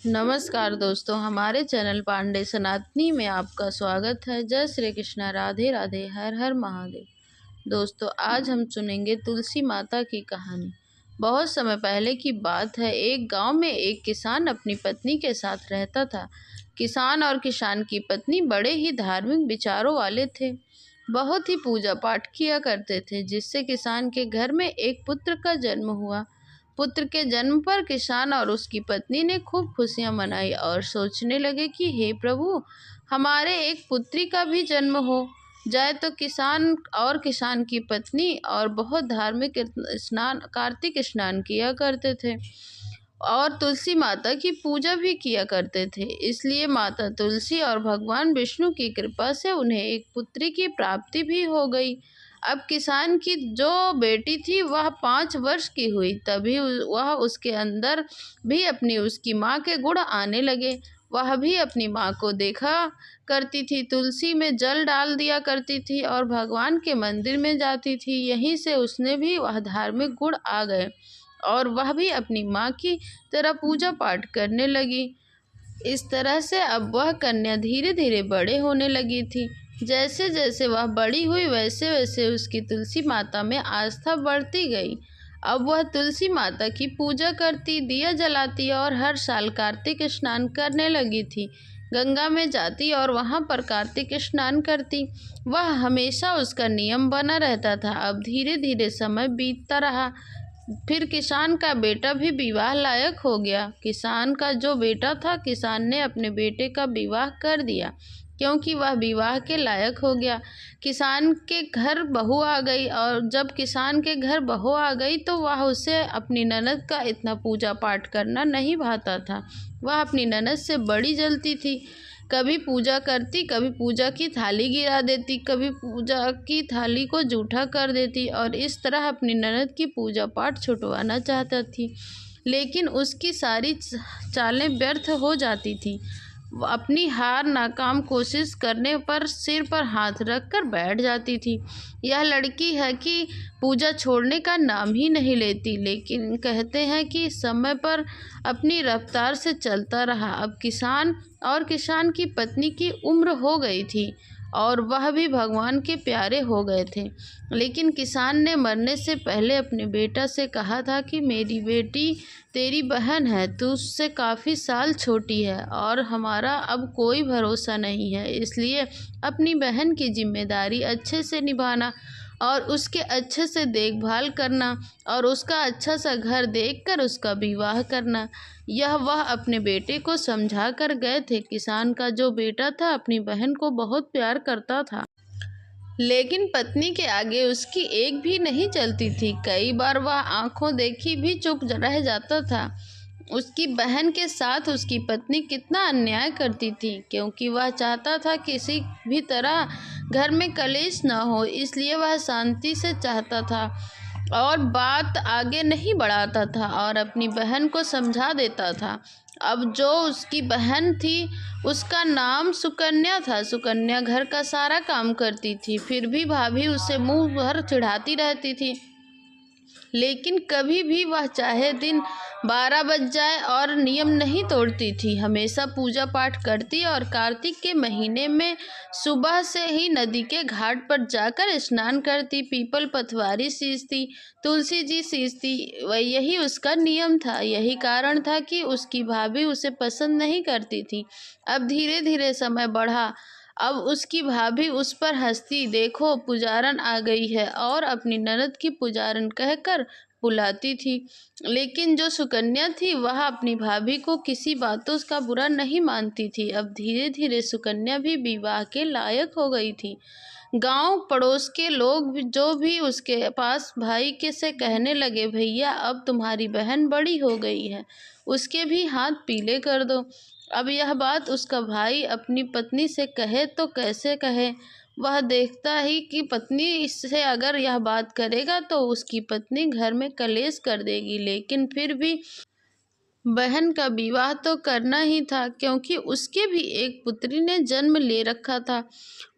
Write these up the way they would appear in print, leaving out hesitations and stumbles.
नमस्कार दोस्तों, हमारे चैनल पांडे सनातनी में आपका स्वागत है। जय श्री कृष्णा, राधे राधे, हर हर महादेव। दोस्तों, आज हम सुनेंगे तुलसी माता की कहानी। बहुत समय पहले की बात है। एक गांव में एक किसान अपनी पत्नी के साथ रहता था। किसान और किसान की पत्नी बड़े ही धार्मिक विचारों वाले थे। बहुत ही पूजा पाठ किया करते थे, जिससे किसान के घर में एक पुत्र का जन्म हुआ। पुत्र के जन्म पर किसान और उसकी पत्नी ने खूब खुशियां मनाई और सोचने लगे कि हे प्रभु, हमारे एक पुत्री का भी जन्म हो जाए। तो किसान की पत्नी और बहुत धार्मिक स्नान, कार्तिक स्नान किया करते थे और तुलसी माता की पूजा भी किया करते थे। इसलिए माता तुलसी और भगवान विष्णु की कृपा से उन्हें एक पुत्री की प्राप्ति भी हो गई। अब किसान की जो बेटी थी वह 5 वर्ष की हुई, तभी वह उसके अंदर भी उसकी माँ के गुण आने लगे। वह भी अपनी माँ को देखा करती थी, तुलसी में जल डाल दिया करती थी और भगवान के मंदिर में जाती थी। यहीं से उसने भी वह धार्मिक गुण आ गए और वह भी अपनी माँ की तरह पूजा पाठ करने लगी। इस तरह से अब वह कन्या धीरे धीरे बड़े होने लगी थी। जैसे जैसे वह बड़ी हुई वैसे वैसे उसकी तुलसी माता में आस्था बढ़ती गई। अब वह तुलसी माता की पूजा करती, दिया जलाती और हर साल कार्तिक स्नान करने लगी थी। गंगा में जाती और वहां पर कार्तिक स्नान करती। वह हमेशा उसका नियम बना रहता था। अब धीरे धीरे समय बीतता रहा। फिर किसान का बेटा भी विवाह लायक हो गया। किसान का जो बेटा था, किसान ने अपने बेटे का विवाह कर दिया क्योंकि वह विवाह के लायक हो गया। किसान के घर बहू आ गई और जब किसान के घर बहू आ गई तो वह उसे अपनी ननद का इतना पूजा पाठ करना नहीं भाता था। वह अपनी ननद से बड़ी जलती थी। कभी पूजा करती, कभी पूजा की थाली गिरा देती, कभी पूजा की थाली को जूठा कर देती और इस तरह अपनी ननद की पूजा पाठ छुटवाना चाहता थी। लेकिन उसकी सारी चालें व्यर्थ हो जाती थी। वो अपनी हार नाकाम कोशिश करने पर सिर पर हाथ रख कर बैठ जाती थी। यह लड़की है कि पूजा छोड़ने का नाम ही नहीं लेती। लेकिन कहते हैं कि समय पर अपनी रफ्तार से चलता रहा। अब किसान की पत्नी की उम्र हो गई थी और वह भी भगवान के प्यारे हो गए थे। लेकिन किसान ने मरने से पहले अपने बेटा से कहा था कि मेरी बेटी तेरी बहन है, तू उससे काफ़ी साल छोटी है और हमारा अब कोई भरोसा नहीं है। इसलिए अपनी बहन की जिम्मेदारी अच्छे से निभाना और उसके अच्छे से देखभाल करना और उसका अच्छा सा घर देखकर उसका विवाह करना। यह वह अपने बेटे को समझा कर गए थे। किसान का जो बेटा था अपनी बहन को बहुत प्यार करता था, लेकिन पत्नी के आगे उसकी एक भी नहीं चलती थी। कई बार वह आंखों देखी भी चुप रह जाता था। उसकी बहन के साथ उसकी पत्नी कितना अन्याय करती थी, क्योंकि वह चाहता था किसी भी तरह घर में कलेश न हो, इसलिए वह शांति से चाहता था और बात आगे नहीं बढ़ाता था और अपनी बहन को समझा देता था। अब जो उसकी बहन थी उसका नाम सुकन्या था। सुकन्या घर का सारा काम करती थी, फिर भी भाभी उसे मुंह भर चिढ़ाती रहती थी। लेकिन कभी भी वह चाहे दिन 12 बज जाए और नियम नहीं तोड़ती थी। हमेशा पूजा पाठ करती और कार्तिक के महीने में सुबह से ही नदी के घाट पर जाकर स्नान करती, पीपल पथवारी सींचती, तुलसी जी सींचती। यही उसका नियम था। यही कारण था कि उसकी भाभी उसे पसंद नहीं करती थी। अब धीरे धीरे समय बढ़ा। अब उसकी भाभी उस पर हंसती, देखो पुजारन आ गई है, और अपनी ननद की पुजारन कहकर बुलाती थी। लेकिन जो सुकन्या थी वह अपनी भाभी को किसी बातों का बुरा नहीं मानती थी। अब धीरे धीरे सुकन्या भी विवाह के लायक हो गई थी। गांव पड़ोस के लोग जो भी उसके पास भाई के से कहने लगे, भैया अब तुम्हारी बहन बड़ी हो गई है, उसके भी हाथ पीले कर दो। अब यह बात उसका भाई अपनी पत्नी से कहे तो कैसे कहे। वह देखता ही कि पत्नी इससे अगर यह बात करेगा तो उसकी पत्नी घर में कलेश कर देगी। लेकिन फिर भी बहन का विवाह तो करना ही था, क्योंकि उसके भी एक पुत्री ने जन्म ले रखा था।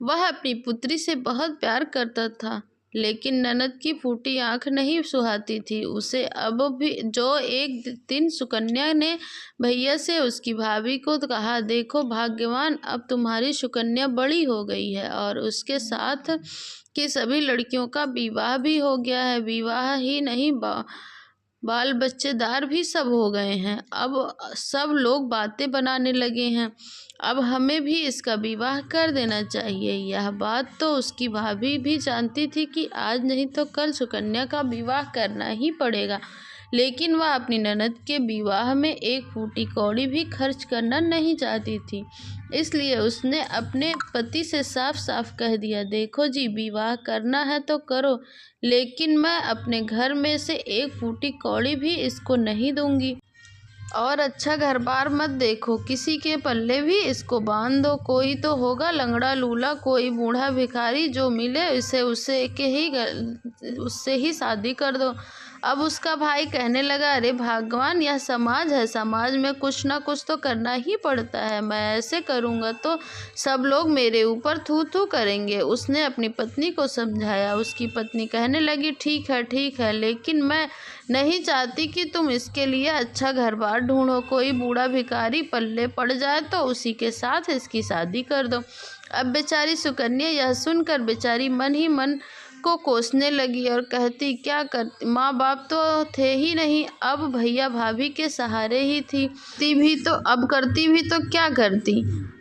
वह अपनी पुत्री से बहुत प्यार करता था, लेकिन ननद की फूटी आंख नहीं सुहाती थी उसे अब भी। जो एक दिन सुकन्या ने भैया से उसकी भाभी को कहा, देखो भाग्यवान, अब तुम्हारी सुकन्या बड़ी हो गई है और उसके साथ की सभी लड़कियों का विवाह भी हो गया है। विवाह ही नहीं, बाल बच्चेदार भी सब हो गए हैं। अब सब लोग बातें बनाने लगे हैं, अब हमें भी इसका विवाह कर देना चाहिए। यह बात तो उसकी भाभी भी जानती थी कि आज नहीं तो कल सुकन्या का विवाह करना ही पड़ेगा, लेकिन वह अपनी ननद के विवाह में एक फूटी कौड़ी भी खर्च करना नहीं चाहती थी। इसलिए उसने अपने पति से साफ साफ कह दिया, देखो जी, विवाह करना है तो करो, लेकिन मैं अपने घर में से एक फूटी कौड़ी भी इसको नहीं दूंगी। और अच्छा घर बार मत देखो, किसी के पल्ले भी इसको बांध दो। कोई तो होगा लंगड़ा लूला, कोई बूढ़ा भिखारी, जो मिले उससे ही शादी कर दो। अब उसका भाई कहने लगा, अरे भगवान, यह समाज है, समाज में कुछ ना कुछ तो करना ही पड़ता है। मैं ऐसे करूँगा तो सब लोग मेरे ऊपर थू थू करेंगे। उसने अपनी पत्नी को समझाया। उसकी पत्नी कहने लगी, ठीक है, लेकिन मैं नहीं चाहती कि तुम इसके लिए अच्छा घर बार ढूंढो। कोई बूढ़ा भिखारी पल्ले पड़ जाए तो उसी के साथ इसकी शादी कर दो। अब बेचारी सुकन्या यह सुनकर बेचारी मन ही मन को कोसने लगी और कहती, क्या करती, माँ बाप तो थे ही नहीं, अब भैया भाभी के सहारे ही थी। करती भी तो क्या करती।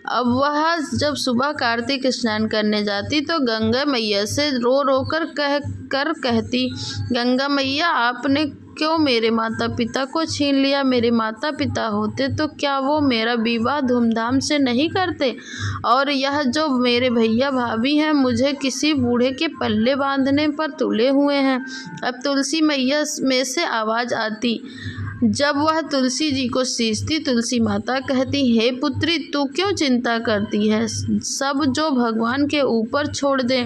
अब वह जब सुबह कार्तिक स्नान करने जाती तो गंगा मैया से रो रो कर कहती, गंगा मैया, आपने क्यों मेरे माता पिता को छीन लिया। मेरे माता पिता होते तो क्या वो मेरा विवाह धूमधाम से नहीं करते। और यह जो मेरे भैया भाभी हैं, मुझे किसी बूढ़े के पल्ले बांधने पर तुले हुए हैं। अब तुलसी मैया में से आवाज़ आती। जब वह तुलसी जी को सींचती, तुलसी माता कहती, हे पुत्री, तू क्यों चिंता करती है, सब जो भगवान के ऊपर छोड़ दे।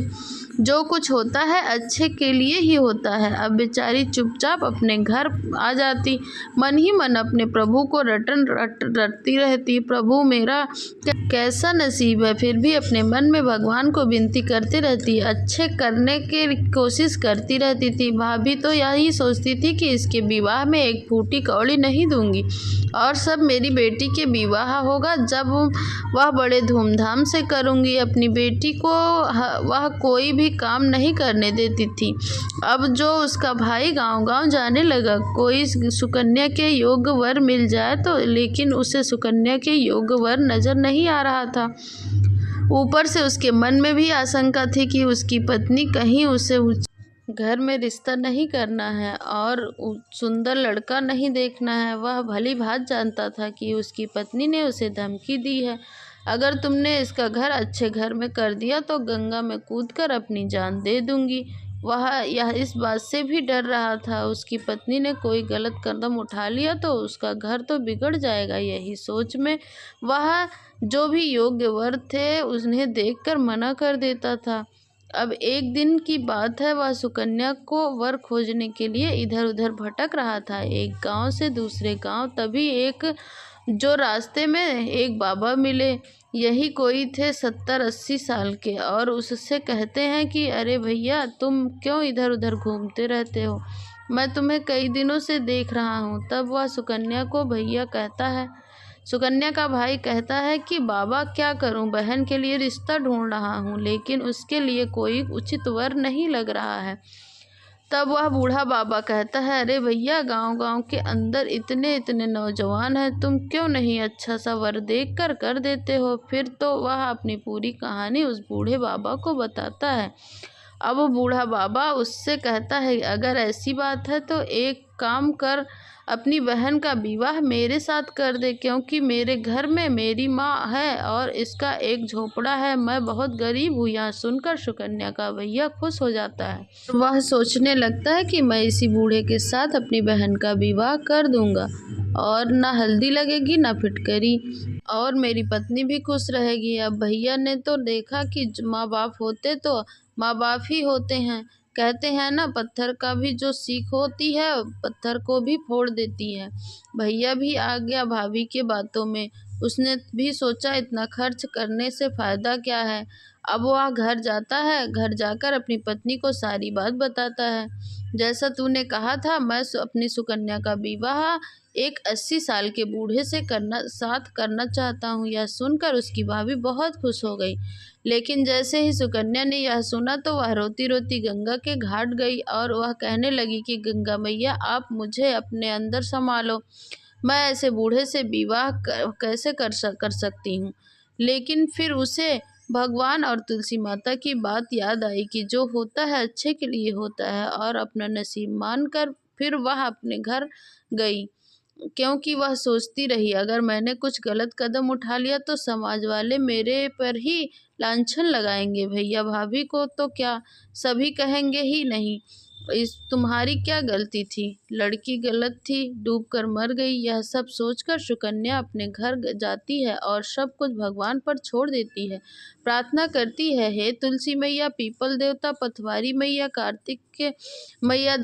जो कुछ होता है अच्छे के लिए ही होता है। अब बेचारी चुपचाप अपने घर आ जाती, मन ही मन अपने प्रभु को रटती रहती, प्रभु मेरा कैसा नसीब है। फिर भी अपने मन में भगवान को विनती करती रहती, अच्छे करने की कोशिश करती रहती थी। भाभी तो यही सोचती थी कि इसके विवाह में एक फूटी कौड़ी नहीं दूंगी और सब मेरी बेटी के विवाह होगा जब वह बड़े धूमधाम से करूंगी। अपनी बेटी को वह कोई भी काम नहीं करने देती थी। अब जो उसका भाई गांव-गांव जाने लगा, कोई सुकन्या के योग्य वर मिल जाए तो, लेकिन उसे सुकन्या के योग्य वर नजर नहीं आ रहा था। ऊपर से उसके मन में भी आशंका थी कि उसकी पत्नी कहीं उसे घर में रिश्ता नहीं करना है और सुंदर लड़का नहीं देखना है। वह भली भांति जानता था कि उसकी पत्नी ने उसे धमकी दी है, अगर तुमने इसका घर अच्छे घर में कर दिया तो गंगा में कूदकर अपनी जान दे दूंगी। वह यह इस बात से भी डर रहा था, उसकी पत्नी ने कोई गलत कदम उठा लिया तो उसका घर तो बिगड़ जाएगा। यही सोच में वह जो भी योग्य वर थे उन्हें देखकर मना कर देता था। अब एक दिन की बात है, वह सुकन्या को वर खोजने के लिए इधर उधर भटक रहा था, एक गांव से दूसरे गांव। तभी जो रास्ते में एक बाबा मिले। यही कोई थे 70-80 साल के और उससे कहते हैं कि अरे भैया, तुम क्यों इधर उधर घूमते रहते हो, मैं तुम्हें कई दिनों से देख रहा हूँ। तब वह सुकन्या को भैया कहता है। सुकन्या का भाई कहता है कि बाबा, क्या करूं, बहन के लिए रिश्ता ढूंढ रहा हूं, लेकिन उसके लिए कोई उचित वर नहीं लग रहा है। तब वह बूढ़ा बाबा कहता है, अरे भैया, गांव-गांव के अंदर इतने इतने नौजवान हैं, तुम क्यों नहीं अच्छा सा वर देख कर देते हो। फिर तो वह अपनी पूरी कहानी उस बूढ़े बाबा को बताता है। अब वो बूढ़ा बाबा उससे कहता है, अगर ऐसी बात है तो एक काम कर, अपनी बहन का विवाह मेरे साथ कर दे, क्योंकि मेरे घर में मेरी माँ है और इसका एक झोपड़ा है, मैं बहुत गरीब हूँ। यह सुनकर सुकन्या का भैया खुश हो जाता है। वह सोचने लगता है कि मैं इसी बूढ़े के साथ अपनी बहन का विवाह कर दूंगा और ना हल्दी लगेगी ना फिटकरी, और मेरी पत्नी भी खुश रहेगी। अब भैया ने तो देखा कि माँ बाप होते तो माँ बाप ही होते हैं। कहते हैं ना, पत्थर का भी जो सीख होती है पत्थर को भी फोड़ देती है। भैया भी आ गया भाभी के बातों में। उसने भी सोचा इतना खर्च करने से फ़ायदा क्या है। अब वह घर जाता है, घर जाकर अपनी पत्नी को सारी बात बताता है। जैसा तूने कहा था, मैं अपनी सुकन्या का विवाह एक 80 साल के बूढ़े से करना चाहता हूँ। यह सुनकर उसकी भाभी बहुत खुश हो गई। लेकिन जैसे ही सुकन्या ने यह सुना तो वह रोती रोती गंगा के घाट गई और वह कहने लगी कि गंगा मैया, आप मुझे अपने अंदर संभालो। मैं ऐसे बूढ़े से विवाह कैसे कर सकती हूँ। लेकिन फिर उसे भगवान और तुलसी माता की बात याद आई कि जो होता है अच्छे के लिए होता है, और अपना नसीब मानकर फिर वह अपने घर गई। क्योंकि वह सोचती रही, अगर मैंने कुछ गलत कदम उठा लिया तो समाज वाले मेरे पर ही लांछन लगाएंगे। भैया भाभी को तो क्या, सभी कहेंगे ही नहीं, इस तुम्हारी क्या गलती थी, लड़की गलत थी, डूबकर मर गई। यह सब सोचकर सुकन्या अपने घर जाती है और सब कुछ भगवान पर छोड़ देती है। प्रार्थना करती है, हे तुलसी मैया, पीपल देवता, पथवारी मैया, कार्तिक के मैया,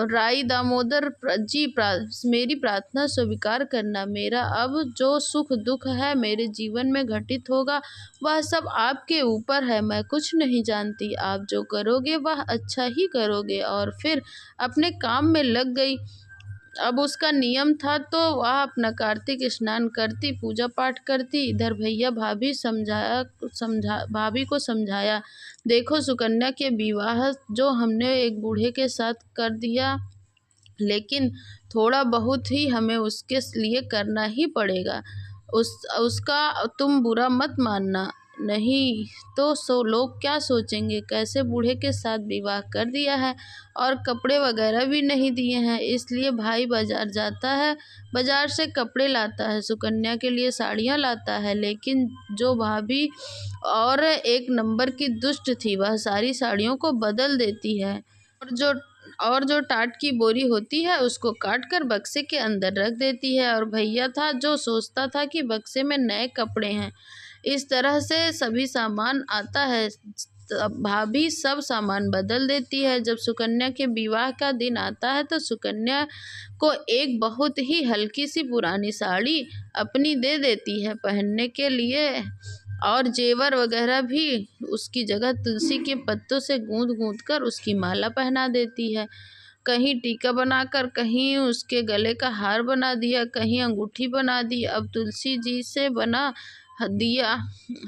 राई दामोदर जी, मेरी प्रार्थना स्वीकार करना। मेरा अब जो सुख दुख है मेरे जीवन में घटित होगा वह सब आपके ऊपर है। मैं कुछ नहीं जानती, आप जो करोगे वह अच्छा ही करोगे। और फिर अपने काम में लग गई। अब उसका नियम था तो वह अपना कार्तिक स्नान करती, पूजा पाठ करती। इधर भैया भाभी को समझाया, देखो सुकन्या के विवाह जो हमने एक बूढ़े के साथ कर दिया, लेकिन थोड़ा बहुत ही हमें उसके लिए करना ही पड़ेगा। उसका तुम बुरा मत मानना, नहीं तो लोग क्या सोचेंगे, कैसे बूढ़े के साथ विवाह कर दिया है और कपड़े वगैरह भी नहीं दिए हैं। इसलिए भाई बाजार जाता है, बाजार से कपड़े लाता है, सुकन्या के लिए साड़ियाँ लाता है। लेकिन जो भाभी और एक नंबर की दुष्ट थी, वह सारी साड़ियों को बदल देती है और जो टाट की बोरी होती है उसको काट कर बक्से के अंदर रख देती है। और भैया था जो सोचता था कि बक्से में नए कपड़े हैं। इस तरह से सभी सामान आता है, भाभी सब सामान बदल देती है। जब सुकन्या के विवाह का दिन आता है तो सुकन्या को एक बहुत ही हल्की सी पुरानी साड़ी अपनी दे देती है पहनने के लिए, और जेवर वगैरह भी उसकी जगह तुलसी के पत्तों से गूंद कर उसकी माला पहना देती है। कहीं टीका बनाकर, कहीं उसके गले का हार बना दिया, कहीं अंगूठी बना दी। अब तुलसी जी से बना दिया,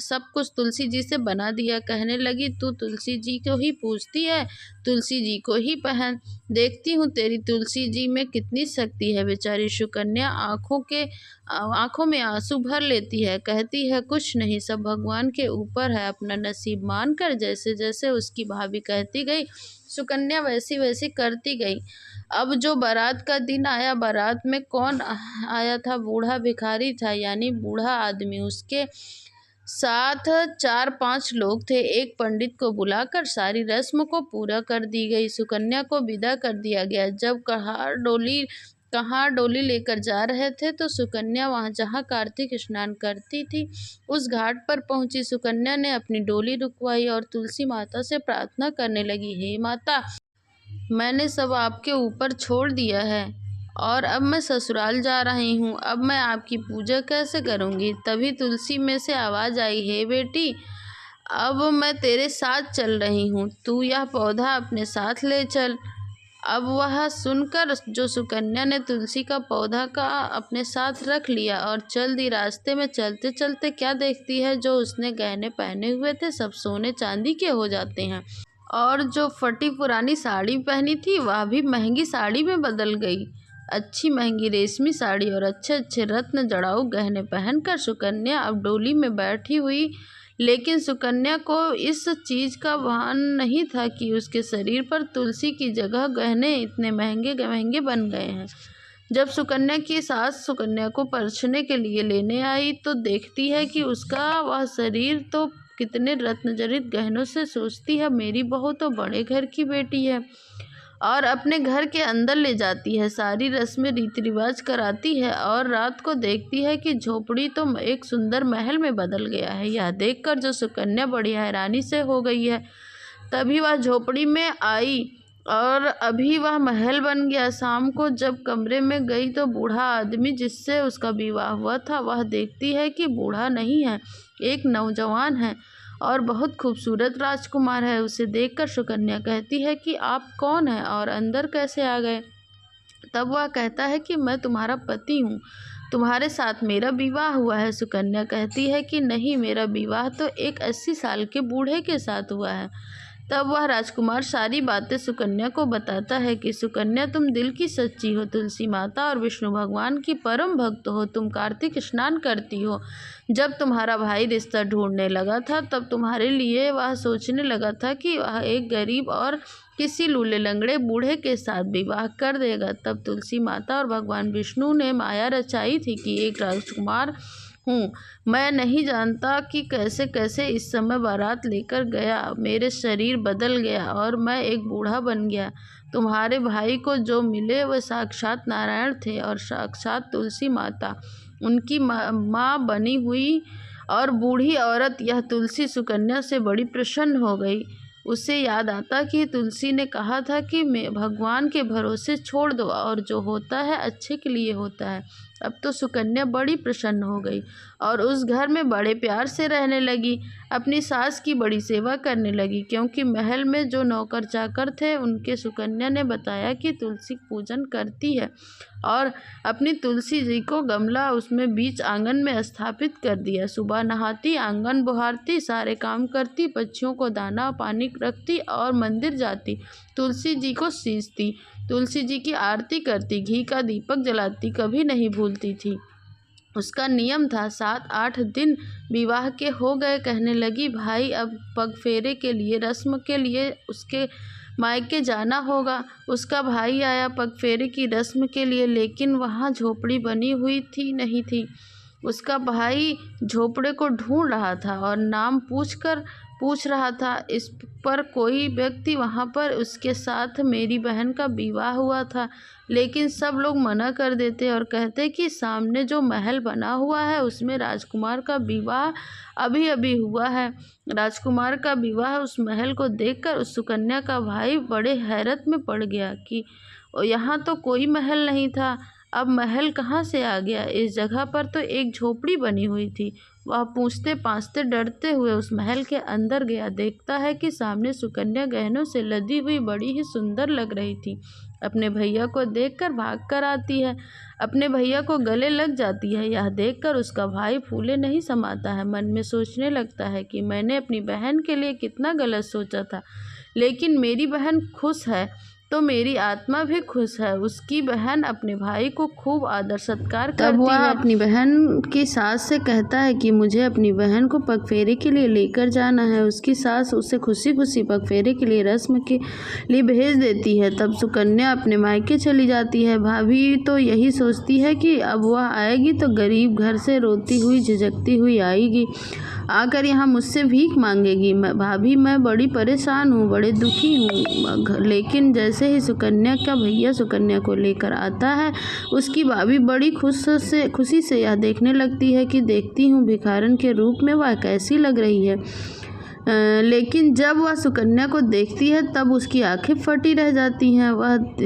सब कुछ तुलसी जी से बना दिया। कहने लगी, तू तुलसी जी को ही पूजती है, तुलसी जी को ही पहन। देखती हूँ तेरी तुलसी जी में कितनी शक्ति है। बेचारी सुकन्या आंखों में आंसू भर लेती है, कहती है, कुछ नहीं, सब भगवान के ऊपर है। अपना नसीब मानकर जैसे जैसे उसकी भाभी कहती गई, सुकन्या वैसी वैसी करती गई। अब जो बारात का दिन आया, बारात में कौन आया था, बूढ़ा भिखारी था, यानी बूढ़ा आदमी। उसके साथ 4-5 लोग थे। एक पंडित को बुलाकर सारी रस्म को पूरा कर दी गई। सुकन्या को विदा कर दिया गया। जब कहार डोली लेकर जा रहे थे तो सुकन्या वहां जहां कार्तिक स्नान करती थी उस घाट पर पहुंची। सुकन्या ने अपनी डोली रुकवाई और तुलसी माता से प्रार्थना करने लगी, हे माता, मैंने सब आपके ऊपर छोड़ दिया है और अब मैं ससुराल जा रही हूँ। अब मैं आपकी पूजा कैसे करूँगी। तभी तुलसी में से आवाज़ आई, हे बेटी, अब मैं तेरे साथ चल रही हूँ, तू यह पौधा अपने साथ ले चल। अब वह सुनकर जो सुकन्या ने तुलसी का पौधा का अपने साथ रख लिया और चल दी। रास्ते में चलते चलते क्या देखती है, जो उसने गहने पहने हुए थे सब सोने चांदी के हो जाते हैं, और जो फटी पुरानी साड़ी पहनी थी वह भी महंगी साड़ी में बदल गई। अच्छी महंगी रेशमी साड़ी और अच्छे अच्छे रत्न जड़ाऊ गहने पहनकर सुकन्या अब डोली में बैठी हुई। लेकिन सुकन्या को इस चीज़ का भान नहीं था कि उसके शरीर पर तुलसी की जगह गहने इतने महंगे महंगे बन गए हैं। जब सुकन्या की सास सुकन्या को परछने के लिए लेने आई तो देखती है कि उसका वह शरीर तो कितने रत्नजड़ित गहनों से सोचती है, मेरी बहू तो बड़े घर की बेटी है, और अपने घर के अंदर ले जाती है, सारी रस्में रीति रिवाज कराती है और रात को देखती है कि झोपड़ी तो एक सुंदर महल में बदल गया है। यह देखकर जो सुकन्या बड़ी हैरानी से हो गई है। तभी वह झोपड़ी में आई और अभी वह महल बन गया। शाम को जब कमरे में गई तो बूढ़ा आदमी जिससे उसका विवाह हुआ था वह देखती है कि बूढ़ा नहीं है, एक नौजवान है और बहुत खूबसूरत राजकुमार है। उसे देखकर सुकन्या कहती है कि आप कौन हैं और अंदर कैसे आ गए। तब वह कहता है कि मैं तुम्हारा पति हूँ, तुम्हारे साथ मेरा विवाह हुआ है। सुकन्या कहती है कि नहीं, मेरा विवाह तो एक 80 साल के बूढ़े के साथ हुआ है। तब वह राजकुमार सारी बातें सुकन्या को बताता है कि सुकन्या, तुम दिल की सच्ची हो, तुलसी माता और विष्णु भगवान की परम भक्त हो। तुम कार्तिक स्नान करती हो। जब तुम्हारा भाई रिश्ता ढूंढने लगा था तब तुम्हारे लिए वह सोचने लगा था कि वह एक गरीब और किसी लूले लंगड़े बूढ़े के साथ विवाह कर देगा। तब तुलसी माता और भगवान विष्णु ने माया रचाई थी कि एक राजकुमार हूँ। मैं नहीं जानता कि कैसे कैसे इस समय बारात लेकर गया, मेरे शरीर बदल गया और मैं एक बूढ़ा बन गया। तुम्हारे भाई को जो मिले वह साक्षात नारायण थे और साक्षात तुलसी माता, उनकी माँ बनी हुई। और बूढ़ी औरत यह तुलसी सुकन्या से बड़ी प्रसन्न हो गई। उसे याद आता कि तुलसी ने कहा था कि मैं भगवान के भरोसे छोड़ दो और जो होता है अच्छे के लिए होता है। अब तो सुकन्या बड़ी प्रसन्न हो गई और उस घर में बड़े प्यार से रहने लगी। अपनी सास की बड़ी सेवा करने लगी, क्योंकि महल में जो नौकर चाकर थे उनके सुकन्या ने बताया कि तुलसी पूजन करती है और अपनी तुलसी जी को गमला उसमें बीच आंगन में स्थापित कर दिया। सुबह नहाती, आंगन बुहारती, सारे काम करती, पक्षियों को दाना पानी रखती और मंदिर जाती, तुलसी जी को सींचती, तुलसी जी की आरती करती, घी का दीपक जलाती, कभी नहीं भूलती थी। उसका नियम था। 7-8 दिन विवाह के हो गए। कहने लगी, भाई अब पग फेरे के लिए, रस्म के लिए उसके मायके जाना होगा। उसका भाई आया पग फेरे की रस्म के लिए, लेकिन वहाँ झोपड़ी बनी हुई थी नहीं थी। उसका भाई झोपड़े को ढूंढ रहा था और नाम पूछ रहा था। इस पर कोई व्यक्ति वहाँ पर उसके साथ मेरी बहन का विवाह हुआ था, लेकिन सब लोग मना कर देते और कहते कि सामने जो महल बना हुआ है उसमें राजकुमार का विवाह अभी अभी हुआ है। राजकुमार का विवाह उस महल को देखकर उस सुकन्या का भाई बड़े हैरत में पड़ गया कि यहाँ तो कोई महल नहीं था, अब महल कहाँ से आ गया। इस जगह पर तो एक झोपड़ी बनी हुई थी। वह पूछते पाछते डरते हुए उस महल के अंदर गया। देखता है कि सामने सुकन्या गहनों से लदी हुई बड़ी ही सुंदर लग रही थी। अपने भैया को देखकर भाग कर आती है, अपने भैया को गले लग जाती है। यह देखकर उसका भाई फूले नहीं समाता है। मन में सोचने लगता है कि मैंने अपनी बहन के लिए कितना गलत सोचा था, लेकिन मेरी बहन खुश है तो मेरी आत्मा भी खुश है। उसकी बहन अपने भाई को खूब आदर सत्कार करती है। तब वह अपनी बहन की सास से कहता है कि मुझे अपनी बहन को पगफेरे के लिए लेकर जाना है। उसकी सास उसे खुशी खुशी पगफेरे के लिए रस्म के लिए भेज देती है। तब सुकन्या अपने मायके चली जाती है। भाभी तो यही सोचती है कि अब वह आएगी तो गरीब घर से रोती हुई झिझकती हुई आएगी, आकर यहाँ मुझसे भीख मांगेगी। भाभी मैं बड़ी परेशान हूँ, बड़े दुखी हूँ। लेकिन जैसे ही सुकन्या का भैया सुकन्या को लेकर आता है, उसकी भाभी बड़ी खुशी से यह देखने लगती है कि देखती हूँ भिखारन के रूप में वह कैसी लग रही है। लेकिन जब वह सुकन्या को देखती है तब उसकी आंखें फटी रह जाती हैं।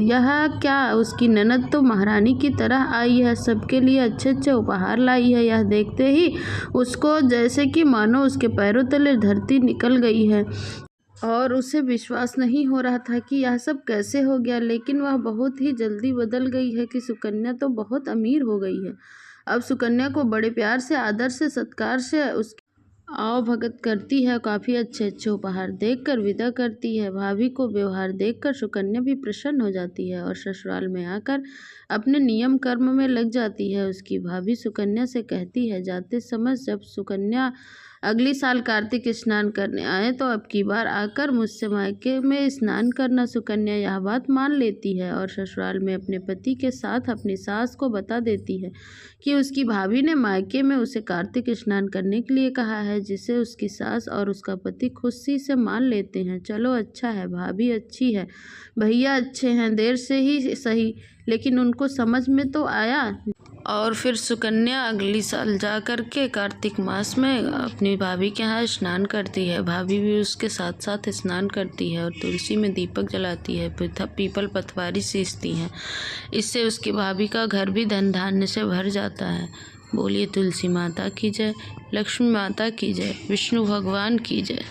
यह क्या, उसकी ननद तो महारानी की तरह आई है, सबके लिए अच्छे अच्छे उपहार लाई है। यह देखते ही उसको जैसे कि मानो उसके पैरों तले धरती निकल गई है और उसे विश्वास नहीं हो रहा था कि यह सब कैसे हो गया। लेकिन वह बहुत ही जल्दी बदल गई है कि सुकन्या तो बहुत अमीर हो गई है। अब सुकन्या को बड़े प्यार से, आदर से, सत्कार से उसकी आओ भगत करती है। काफ़ी अच्छे अच्छे उपहार देकर विदा करती है। भाभी को व्यवहार देखकर सुकन्या भी प्रसन्न हो जाती है और ससुराल में आकर अपने नियम कर्म में लग जाती है। उसकी भाभी सुकन्या से कहती है, जाते समय जब सुकन्या अगली साल कार्तिक स्नान करने आए तो अब की बार आकर मुझसे मायके में स्नान करना। सुकन्या यह बात मान लेती है और ससुराल में अपने पति के साथ अपनी सास को बता देती है कि उसकी भाभी ने मायके में उसे कार्तिक स्नान करने के लिए कहा है, जिसे उसकी सास और उसका पति खुशी से मान लेते हैं। चलो अच्छा है, भाभी अच्छी है, भैया अच्छे हैं, देर से ही सही, लेकिन उनको समझ में तो आया। और फिर सुकन्या अगली साल जा कर के कार्तिक मास में अपनी भाभी के यहाँ स्नान करती है। भाभी भी उसके साथ साथ स्नान करती है और तुलसी में दीपक जलाती है, पीपल पतवारी सींचती हैं। इससे उसकी भाभी का घर भी धन धान्य से भर जाता है। बोलिए तुलसी माता की जय, लक्ष्मी माता की जय, विष्णु भगवान की जय।